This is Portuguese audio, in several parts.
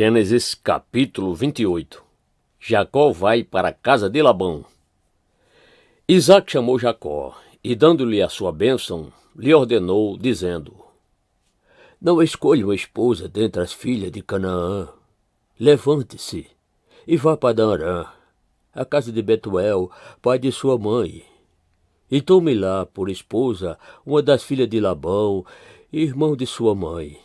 Gênesis capítulo 28. Jacó vai para a casa de Labão. Isaque chamou Jacó e, dando-lhe a sua bênção, lhe ordenou, dizendo: Não escolha uma esposa dentre as filhas de Canaã. Levante-se e vá para Padan-Arã, a casa de Betuel, pai de sua mãe, e tome lá por esposa uma das filhas de Labão, irmão de sua mãe.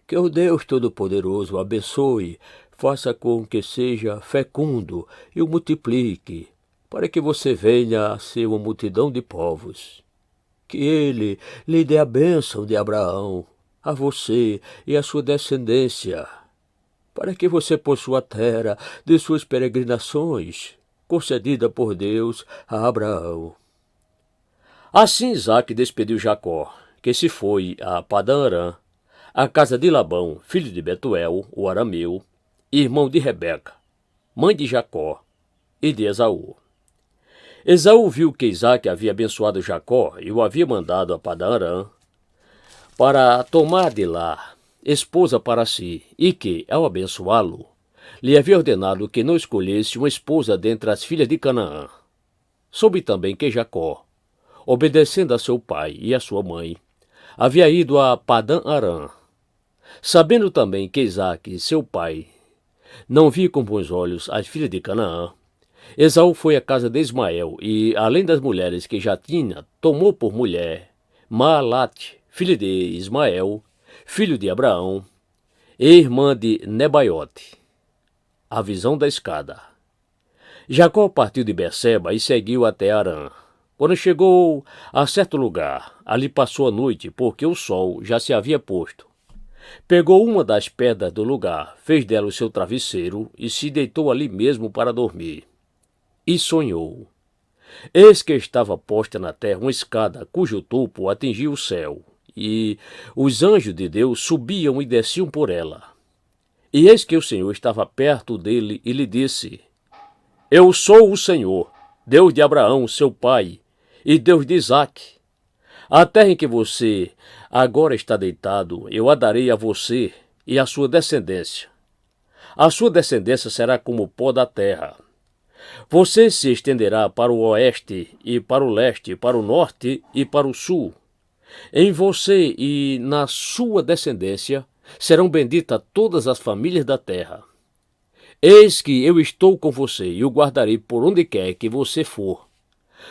Que o Deus Todo-Poderoso o abençoe, faça com que seja fecundo e o multiplique, para que você venha a ser uma multidão de povos. Que ele lhe dê a bênção de Abraão, a você e a sua descendência, para que você possua a terra de suas peregrinações, concedida por Deus a Abraão. Assim Isaque despediu Jacó, que se foi a Padan-Arã, a casa de Labão, filho de Betuel, o arameu, irmão de Rebeca, mãe de Jacó e de Esaú. Esaú viu que Isaque havia abençoado Jacó e o havia mandado a Padan-Arã para tomar de lá esposa para si, e que, ao abençoá-lo, lhe havia ordenado que não escolhesse uma esposa dentre as filhas de Canaã. Soube também que Jacó, obedecendo a seu pai e a sua mãe, havia ido a Padan-Arã. Sabendo também que Isaque, seu pai, não via com bons olhos as filhas de Canaã, Esaú foi à casa de Ismael e, além das mulheres que já tinha, tomou por mulher Maalate, filha de Ismael, filho de Abraão, e irmã de Nebaiote. A visão da escada. Jacó partiu de Berseba e seguiu até Arã. Quando chegou a certo lugar, ali passou a noite, porque o sol já se havia posto. Pegou uma das pedras do lugar, fez dela o seu travesseiro e se deitou ali mesmo para dormir. E sonhou. Eis que estava posta na terra uma escada cujo topo atingia o céu, e os anjos de Deus subiam e desciam por ela. E eis que o Senhor estava perto dele e lhe disse: Eu sou o Senhor, Deus de Abraão, seu pai, e Deus de Isaque. A terra em que você agora está deitado, eu a darei a você e à sua descendência. A sua descendência será como o pó da terra. Você se estenderá para o oeste e para o leste, para o norte e para o sul. Em você e na sua descendência serão benditas todas as famílias da terra. Eis que eu estou com você e o guardarei por onde quer que você for.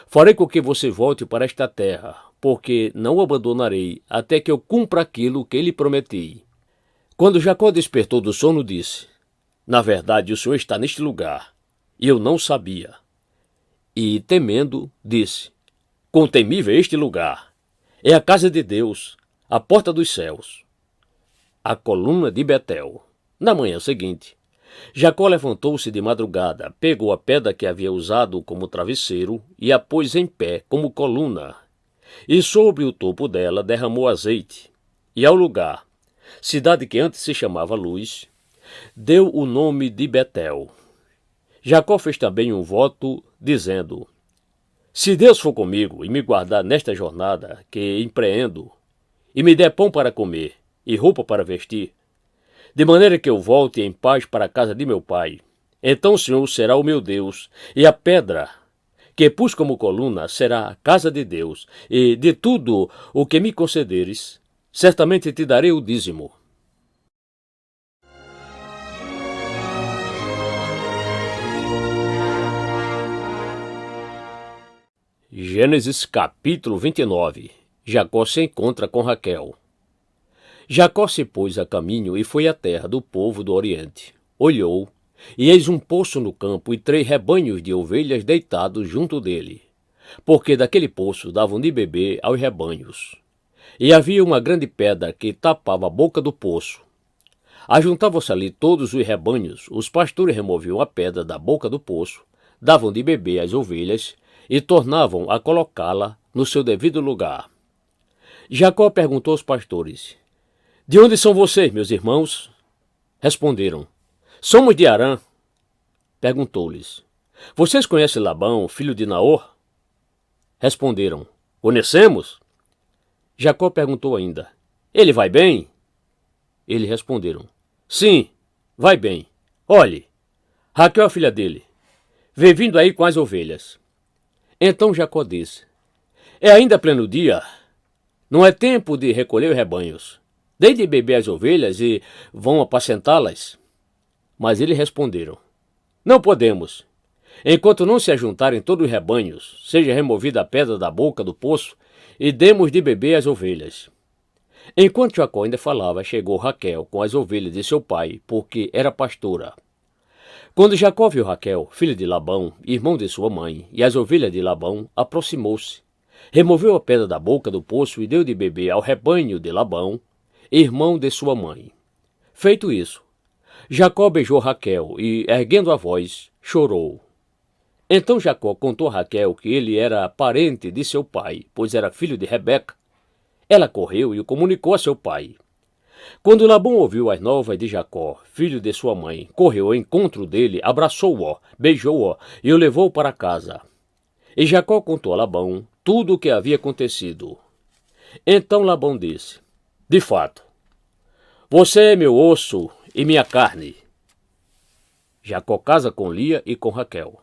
Farei com que você volte para esta terra, porque não o abandonarei até que eu cumpra aquilo que lhe prometi. Quando Jacó despertou do sono, disse: Na verdade, o Senhor está neste lugar, e eu não sabia. E, temendo, disse: Quão temível é este lugar! É a casa de Deus, a porta dos céus, a coluna de Betel. Na manhã seguinte, Jacó levantou-se de madrugada, pegou a pedra que havia usado como travesseiro e a pôs em pé como coluna, e sobre o topo dela derramou azeite, e ao lugar, cidade que antes se chamava Luz, deu o nome de Betel. Jacó fez também um voto, dizendo: Se Deus for comigo e me guardar nesta jornada que empreendo, e me der pão para comer e roupa para vestir, de maneira que eu volte em paz para a casa de meu pai, então o Senhor será o meu Deus, e a pedra que pus como coluna será a casa de Deus, e de tudo o que me concederes, certamente te darei o dízimo. Gênesis capítulo 29. Jacó se encontra com Raquel. Jacó se pôs a caminho e foi à terra do povo do Oriente. Olhou, e eis um poço no campo e 3 rebanhos de ovelhas deitados junto dele, porque daquele poço davam de beber aos rebanhos. E havia uma grande pedra que tapava a boca do poço. Ajuntavam-se ali todos os rebanhos, os pastores removiam a pedra da boca do poço, davam de beber às ovelhas e tornavam a colocá-la no seu devido lugar. Jacó perguntou aos pastores: De onde são vocês, meus irmãos? Responderam: Somos de Arã. Perguntou-lhes: Vocês conhecem Labão, filho de Naor? Responderam: Conhecemos. Jacó perguntou ainda: Ele vai bem? Eles responderam: Sim, vai bem. Olhe, Raquel é a filha dele. Vem vindo aí com as ovelhas. Então Jacó disse: é ainda pleno dia. Não é tempo de recolher os rebanhos. Dei de beber as ovelhas e vão apacentá-las. Mas eles responderam: não podemos. Enquanto não se ajuntarem todos os rebanhos, seja removida a pedra da boca do poço e demos de beber as ovelhas. Enquanto Jacó ainda falava, chegou Raquel com as ovelhas de seu pai, porque era pastora. Quando Jacó viu Raquel, filha de Labão, irmão de sua mãe, e as ovelhas de Labão, aproximou-se, removeu a pedra da boca do poço e deu de beber ao rebanho de Labão, irmão de sua mãe. Feito isso, Jacó beijou Raquel e, erguendo a voz, chorou. Então Jacó contou a Raquel que ele era parente de seu pai, pois era filho de Rebeca. Ela correu e o comunicou a seu pai. Quando Labão ouviu as novas de Jacó, filho de sua mãe, correu ao encontro dele, abraçou-o, beijou-o e o levou para casa. E Jacó contou a Labão tudo o que havia acontecido. Então Labão disse: de fato, você é meu osso e minha carne. Jacó casa com Lia e com Raquel.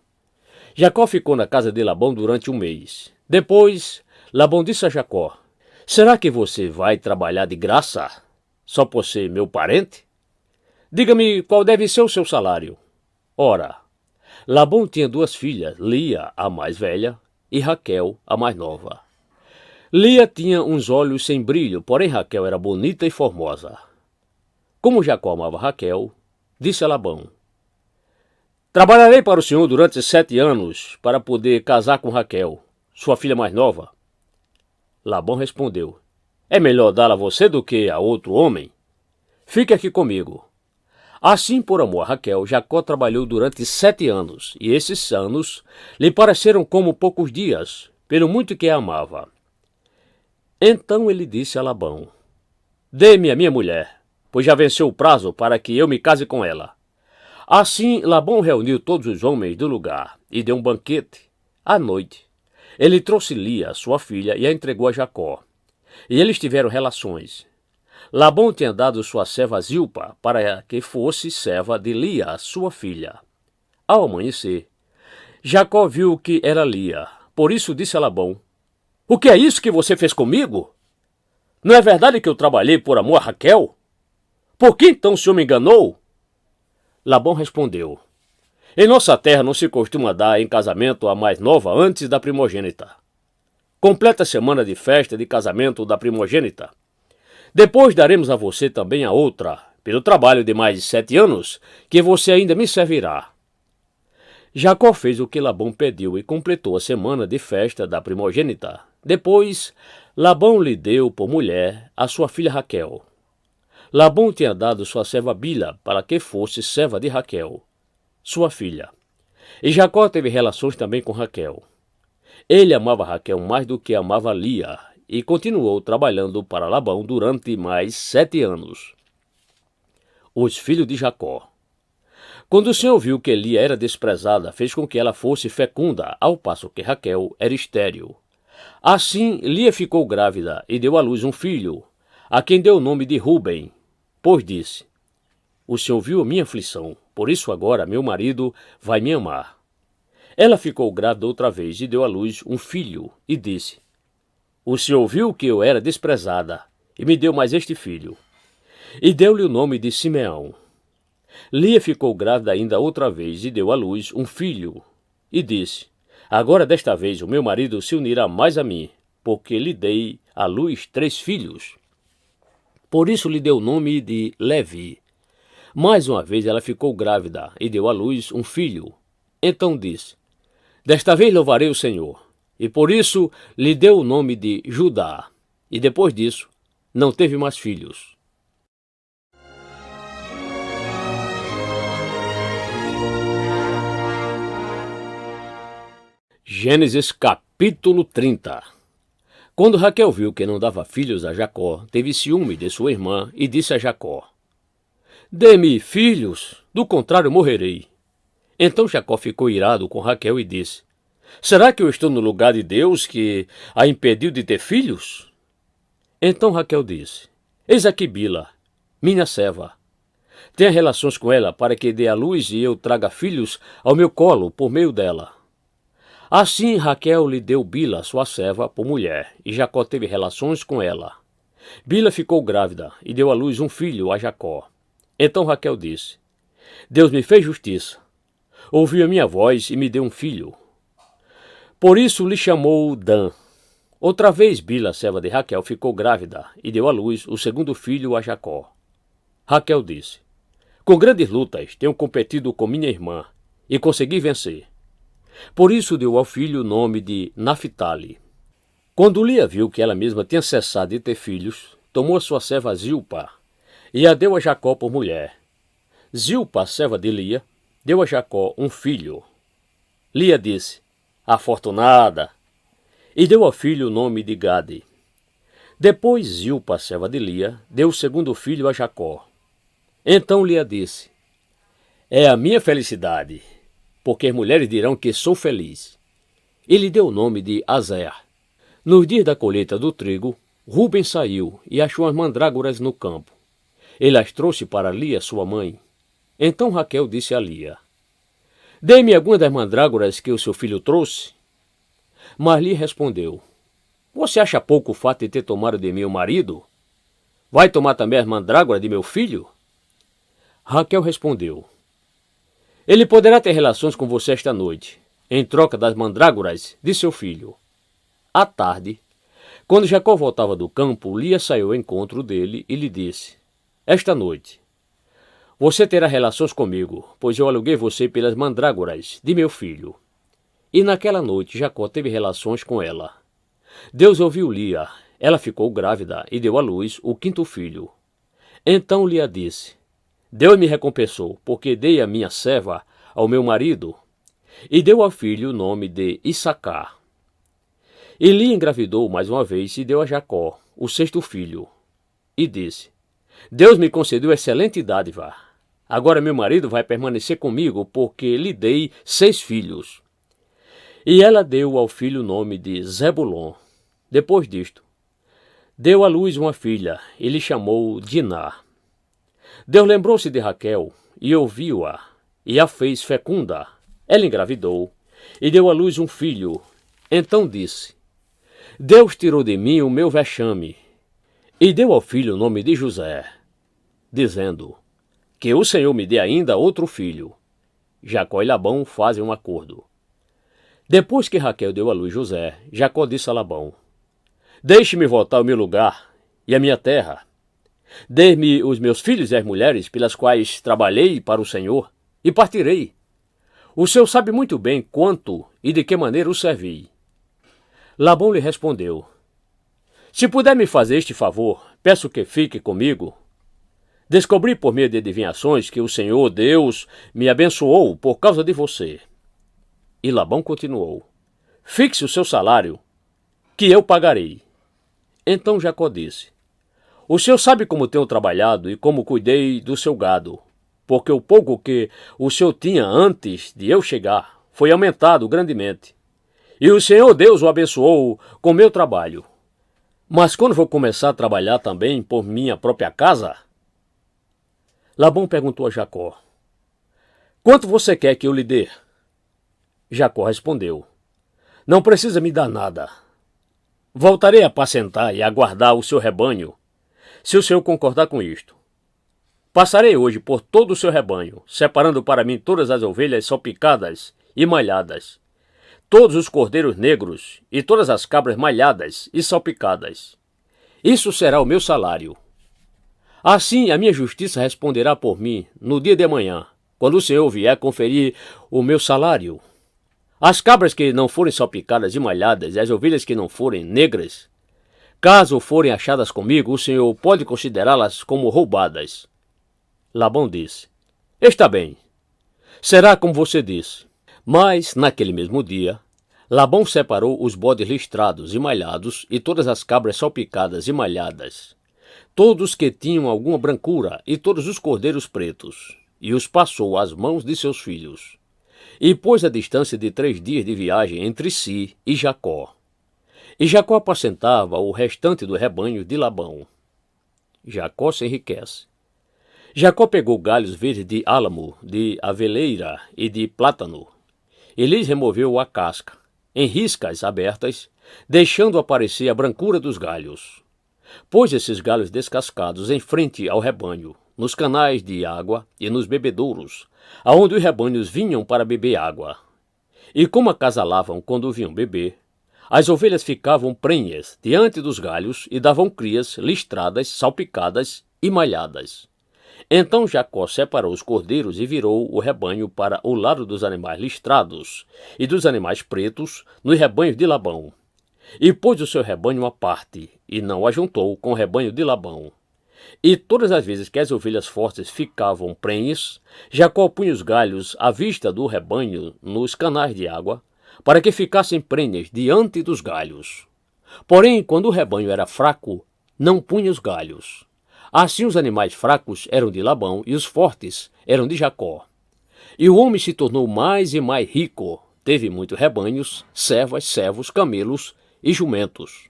Jacó ficou na casa de Labão durante um mês. Depois, Labão disse a Jacó: será que você vai trabalhar de graça, só por ser meu parente? Diga-me qual deve ser o seu salário. Ora, Labão tinha duas filhas, Lia, a mais velha, e Raquel, a mais nova. Lia tinha uns olhos sem brilho, porém Raquel era bonita e formosa. Como Jacó amava Raquel, disse a Labão: trabalharei para o senhor durante 7 anos para poder casar com Raquel, sua filha mais nova. Labão respondeu: é melhor dá-la a você do que a outro homem. Fique aqui comigo. Assim, por amor a Raquel, Jacó trabalhou durante 7 anos, e esses anos lhe pareceram como poucos dias, pelo muito que a amava. Então ele disse a Labão: dê-me a minha mulher, pois já venceu o prazo para que eu me case com ela. Assim, Labão reuniu todos os homens do lugar e deu um banquete. À noite, ele trouxe Lia, sua filha, e a entregou a Jacó. E eles tiveram relações. Labão tinha dado sua serva Zilpa para que fosse serva de Lia, sua filha. Ao amanhecer, Jacó viu que era Lia. Por isso disse a Labão: o que é isso que você fez comigo? Não é verdade que eu trabalhei por amor a Raquel? Por que então o senhor me enganou? Labão respondeu: em nossa terra não se costuma dar em casamento a mais nova antes da primogênita. Completa a semana de festa de casamento da primogênita. Depois daremos a você também a outra, pelo trabalho de mais de 7 anos, que você ainda me servirá. Jacó fez o que Labão pediu e completou a semana de festa da primogênita. Depois, Labão lhe deu por mulher a sua filha Raquel. Labão tinha dado sua serva Bila para que fosse serva de Raquel, sua filha. E Jacó teve relações também com Raquel. Ele amava Raquel mais do que amava Lia, e continuou trabalhando para Labão durante mais 7 anos. Os filhos de Jacó. Quando o Senhor viu que Lia era desprezada, fez com que ela fosse fecunda, ao passo que Raquel era estéril. Assim, Lia ficou grávida e deu à luz um filho, a quem deu o nome de Ruben, pois disse: o Senhor viu a minha aflição, por isso agora meu marido vai me amar. Ela ficou grávida outra vez e deu à luz um filho, e disse: o Senhor viu que eu era desprezada, e me deu mais este filho. E deu-lhe o nome de Simeão. Lia ficou grávida ainda outra vez e deu à luz um filho, e disse: agora desta vez o meu marido se unirá mais a mim, porque lhe dei à luz 3 filhos. Por isso lhe deu o nome de Levi. Mais uma vez ela ficou grávida e deu à luz um filho. Então disse: desta vez louvarei o Senhor. E por isso lhe deu o nome de Judá. E depois disso, não teve mais filhos. Gênesis capítulo 30. Quando Raquel viu que não dava filhos a Jacó, teve ciúme de sua irmã e disse a Jacó: dê-me filhos, do contrário morrerei. Então Jacó ficou irado com Raquel e disse: será que eu estou no lugar de Deus que a impediu de ter filhos? Então Raquel disse: eis aqui Bila, minha serva. Tenha relações com ela para que dê à luz e eu traga filhos ao meu colo por meio dela. Assim Raquel lhe deu Bila, sua serva, por mulher, e Jacó teve relações com ela. Bila ficou grávida e deu à luz um filho a Jacó. Então Raquel disse: Deus me fez justiça, ouviu a minha voz e me deu um filho. Por isso lhe chamou Dan. Outra vez Bila, serva de Raquel, ficou grávida e deu à luz o segundo filho a Jacó. Raquel disse: Com grandes lutas tenho competido com minha irmã e consegui vencer. Por isso deu ao filho o nome de Naphtali. Quando Lia viu que ela mesma tinha cessado de ter filhos, tomou a sua serva Zilpa e a deu a Jacó por mulher. Zilpa, serva de Lia, deu a Jacó um filho. Lia disse: Afortunada! E deu ao filho o nome de Gade. Depois Zilpa, serva de Lia, deu o segundo filho a Jacó. Então Lia disse: É a minha felicidade, porque as mulheres dirão que sou feliz. E lhe deu o nome de Azer. Nos dias da colheita do trigo, Rúben saiu e achou as mandrágoras no campo. Ele as trouxe para Lia, sua mãe. Então Raquel disse a Lia: Dê-me alguma das mandrágoras que o seu filho trouxe. Mas Lia respondeu: Você acha pouco o fato de ter tomado de mim o marido? Vai tomar também as mandrágoras de meu filho? Raquel respondeu: Ele poderá ter relações com você esta noite, em troca das mandrágoras de seu filho. À tarde, quando Jacó voltava do campo, Lia saiu ao encontro dele e lhe disse: Esta noite, você terá relações comigo, pois eu aluguei você pelas mandrágoras de meu filho. E naquela noite Jacó teve relações com ela. Deus ouviu Lia, ela ficou grávida e deu à luz o quinto filho. Então Lia disse: Deus me recompensou, porque dei a minha serva ao meu marido. E deu ao filho o nome de Issacar. E Lia engravidou mais uma vez e deu a Jacó o sexto filho. E disse: Deus me concedeu excelente dádiva. Agora meu marido vai permanecer comigo, porque lhe dei 6 filhos. E ela deu ao filho o nome de Zebulon. Depois disto, deu à luz uma filha e lhe chamou Diná. Deus lembrou-se de Raquel e ouviu-a e a fez fecunda. Ela engravidou e deu à luz um filho. Então disse: Deus tirou de mim o meu vexame. E deu ao filho o nome de José, dizendo: Que o Senhor me dê ainda outro filho. Jacó e Labão fazem um acordo. Depois que Raquel deu à luz José, Jacó disse a Labão: Deixe-me voltar ao meu lugar e à minha terra. Dê-me os meus filhos e as mulheres pelas quais trabalhei para o Senhor, e partirei. O Senhor sabe muito bem quanto e de que maneira o servi. Labão lhe respondeu: Se puder me fazer este favor, peço que fique comigo. Descobri por meio de adivinhações que o Senhor Deus me abençoou por causa de você. E Labão continuou: Fixe o seu salário, que eu pagarei. Então Jacó disse: O Senhor sabe como tenho trabalhado e como cuidei do seu gado, porque o pouco que o Senhor tinha antes de eu chegar foi aumentado grandemente. E o Senhor Deus o abençoou com meu trabalho. Mas quando vou começar a trabalhar também por minha própria casa? Labão perguntou a Jacó: Quanto você quer que eu lhe dê? Jacó respondeu: Não precisa me dar nada. Voltarei a apacentar e a guardar o seu rebanho, se o Senhor concordar com isto. Passarei hoje por todo o seu rebanho, separando para mim todas as ovelhas salpicadas e malhadas, todos os cordeiros negros e todas as cabras malhadas e salpicadas. Isso será o meu salário. Assim a minha justiça responderá por mim no dia de amanhã, quando o Senhor vier conferir o meu salário. As cabras que não forem salpicadas e malhadas e as ovelhas que não forem negras, caso forem achadas comigo, o Senhor pode considerá-las como roubadas. Labão disse: Está bem, será como você disse. Mas, naquele mesmo dia, Labão separou os bodes listrados e malhados e todas as cabras salpicadas e malhadas, todos que tinham alguma brancura e todos os cordeiros pretos, e os passou às mãos de seus filhos, e pôs a distância de 3 dias de viagem entre si e Jacó. E Jacó apacentava o restante do rebanho de Labão. Jacó se enriquece. Jacó pegou galhos verdes de álamo, de aveleira e de plátano, e lhes removeu a casca, em riscas abertas, deixando aparecer a brancura dos galhos. Pôs esses galhos descascados em frente ao rebanho, nos canais de água e nos bebedouros, aonde os rebanhos vinham para beber água. E como acasalavam quando vinham beber, as ovelhas ficavam prenhas diante dos galhos e davam crias listradas, salpicadas e malhadas. Então Jacó separou os cordeiros e virou o rebanho para o lado dos animais listrados e dos animais pretos nos rebanhos de Labão. E pôs o seu rebanho à parte, e não ajuntou com o rebanho de Labão. E todas as vezes que as ovelhas fortes ficavam prenhes, Jacó punha os galhos à vista do rebanho nos canais de água, para que ficassem prenhes diante dos galhos. Porém, quando o rebanho era fraco, não punha os galhos. Assim os animais fracos eram de Labão e os fortes eram de Jacó. E o homem se tornou mais e mais rico, teve muitos rebanhos, servas, servos, camelos e jumentos.